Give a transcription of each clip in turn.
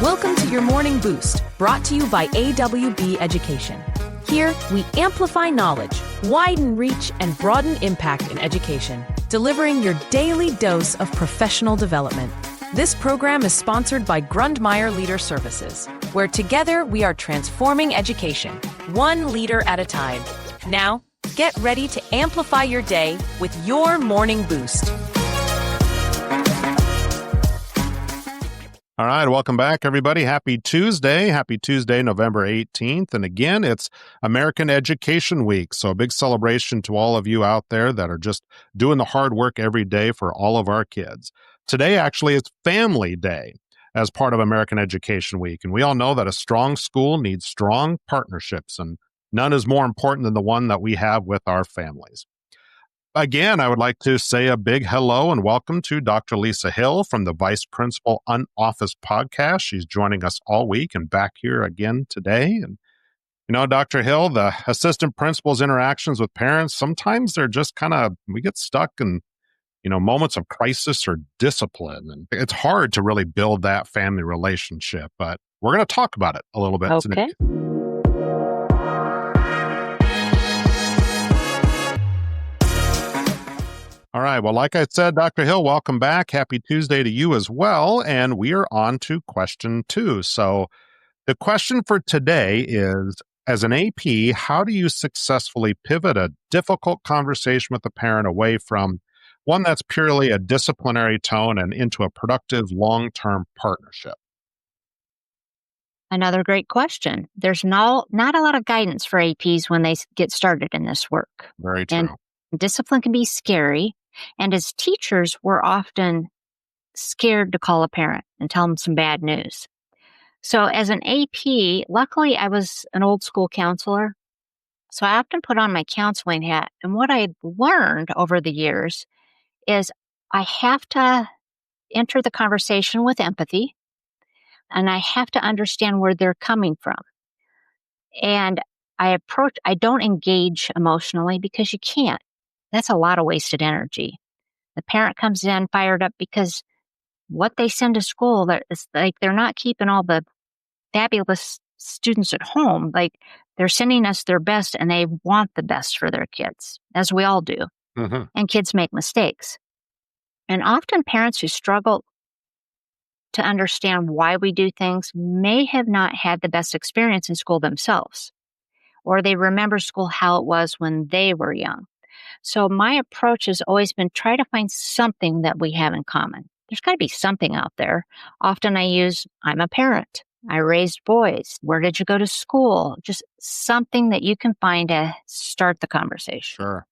Welcome to your Morning Boost, brought to you by AWB Education. Here, we amplify knowledge, widen reach, and broaden impact in education, delivering your daily dose of professional development. This program is sponsored by Grundmeyer Leader Services, where together we are transforming education, one leader at a time. Now, get ready to amplify your day with your Morning Boost. All right, welcome back, everybody. Happy Tuesday. Happy Tuesday, November 18th. And again, it's American Education Week. So a big celebration to all of you out there that are just doing the hard work every day for all of our kids. Today, actually, is Family Day as part of American Education Week. And we all know that a strong school needs strong partnerships, and none is more important than the one that we have with our families. Again, I would like to say a big hello and welcome to Dr. Lisa Hill from the Vice Principal Unofficed podcast. She's joining us all week and back here again today. And, you know, Dr. Hill, the assistant principal's interactions with parents, sometimes they're just we get stuck in, moments of crisis or discipline. And it's hard to really build that family relationship, but we're going to talk about it a little bit today. All right. Well, like I said, Dr. Hill, welcome back. Happy Tuesday to you as well. And we are on to question 2. So the question for today is, as an AP, how do you successfully pivot a difficult conversation with a parent away from one that's purely a disciplinary tone and into a productive long-term partnership? Another great question. There's not a lot of guidance for APs when they get started in this work. Very true. And discipline can be scary. And as teachers, we're often scared to call a parent and tell them some bad news. So as an AP, luckily I was an old school counselor. So I often put on my counseling hat. And what I've learned over the years is I have to enter the conversation with empathy, and I have to understand where they're coming from. And I don't engage emotionally because you can't. That's a lot of wasted energy. The parent comes in fired up because what they send to school, it's like they're not keeping all the fabulous students at home. Like they're sending us their best and they want the best for their kids, as we all do. Mm-hmm. And kids make mistakes. And often parents who struggle to understand why we do things may have not had the best experience in school themselves, or they remember school how it was when they were young. So my approach has always been try to find something that we have in common. There's got to be something out there. Often I'm a parent. I raised boys. Where did you go to school? Just something that you can find to start the conversation. Sure.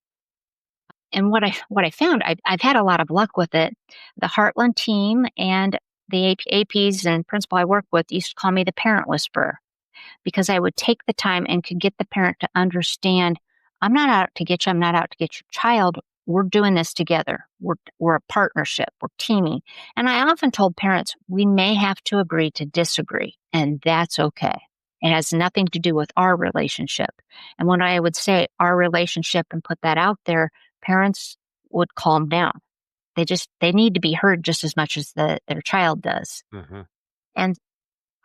And what I found, I've had a lot of luck with it. The Heartland team and the APs and principal I work with used to call me the parent whisperer, because I would take the time and could get the parent to understand, I'm not out to get you. I'm not out to get your child. We're doing this together. We're a partnership. We're teaming. And I often told parents, we may have to agree to disagree, and that's okay. It has nothing to do with our relationship. And when I would say our relationship and put that out there, parents would calm down. They need to be heard just as much as their child does. Mm-hmm. And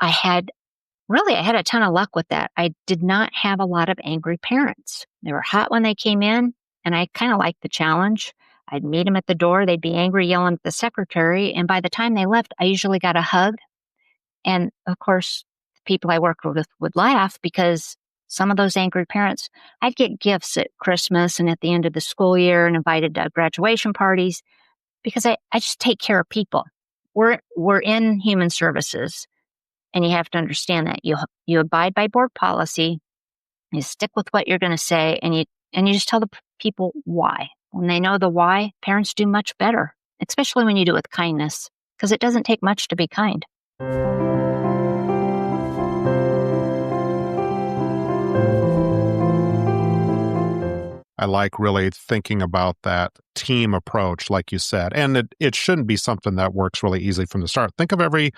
I had a ton of luck with that. I did not have a lot of angry parents. They were hot when they came in, and I kind of liked the challenge. I'd meet them at the door. They'd be angry, yelling at the secretary. And by the time they left, I usually got a hug. And of course, the people I worked with would laugh because some of those angry parents, I'd get gifts at Christmas and at the end of the school year and invited to graduation parties because I just take care of people. We're in human services. And you have to understand that you abide by board policy, you stick with what you're going to say, and you just tell the people why. When they know the why, parents do much better, especially when you do it with kindness, because it doesn't take much to be kind. I like really thinking about that team approach, like you said. And it shouldn't be something that works really easily from the start. Think of every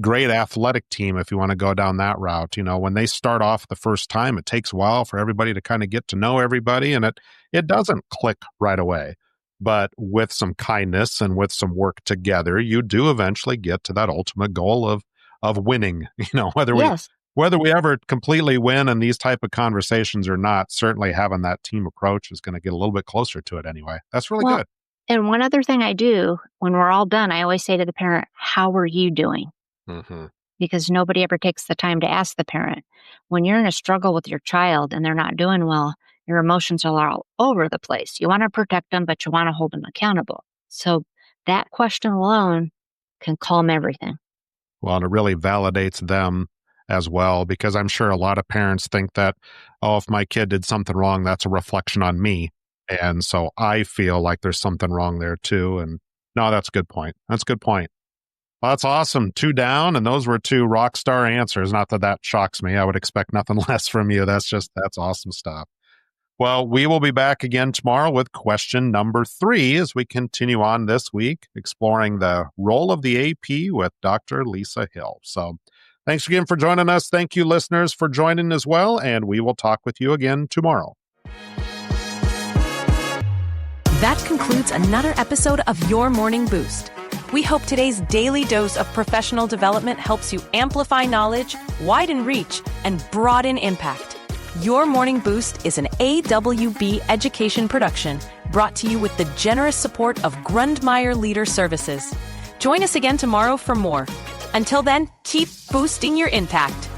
great athletic team, if you want to go down that route. When they start off the first time, it takes a while for everybody to kind of get to know everybody, and it doesn't click right away. But with some kindness and with some work together, you do eventually get to that ultimate goal of of winning, Yes. whether we ever completely win in these type of conversations or not, certainly having that team approach is going to get a little bit closer to it anyway. That's really Well, good. and one other thing I do when we're all done, I always say to the parent, how are you doing? Hmm. Because nobody ever takes the time to ask the parent. When you're in a struggle with your child and they're not doing well, your emotions are all over the place. You want to protect them, but you want to hold them accountable. So that question alone can calm everything. Well, and it really validates them as well, because I'm sure a lot of parents think that, oh, if my kid did something wrong, that's a reflection on me. And so I feel like there's something wrong there too. And no, that's a good point. That's a good point. Well, that's awesome. 2 down, and those were 2 rock star answers. Not that that shocks me. I would expect nothing less from you. That's awesome stuff. Well, we will be back again tomorrow with question number 3 as we continue on this week, exploring the role of the AP with Dr. Lisa Hill. So thanks again for joining us. Thank you, listeners, for joining as well, and we will talk with you again tomorrow. That concludes another episode of Your Morning Boost. We hope today's daily dose of professional development helps you amplify knowledge, widen reach, and broaden impact. Your Morning Boost is an AWB education production brought to you with the generous support of Grundmeyer Leader Services. Join us again tomorrow for more. Until then, keep boosting your impact.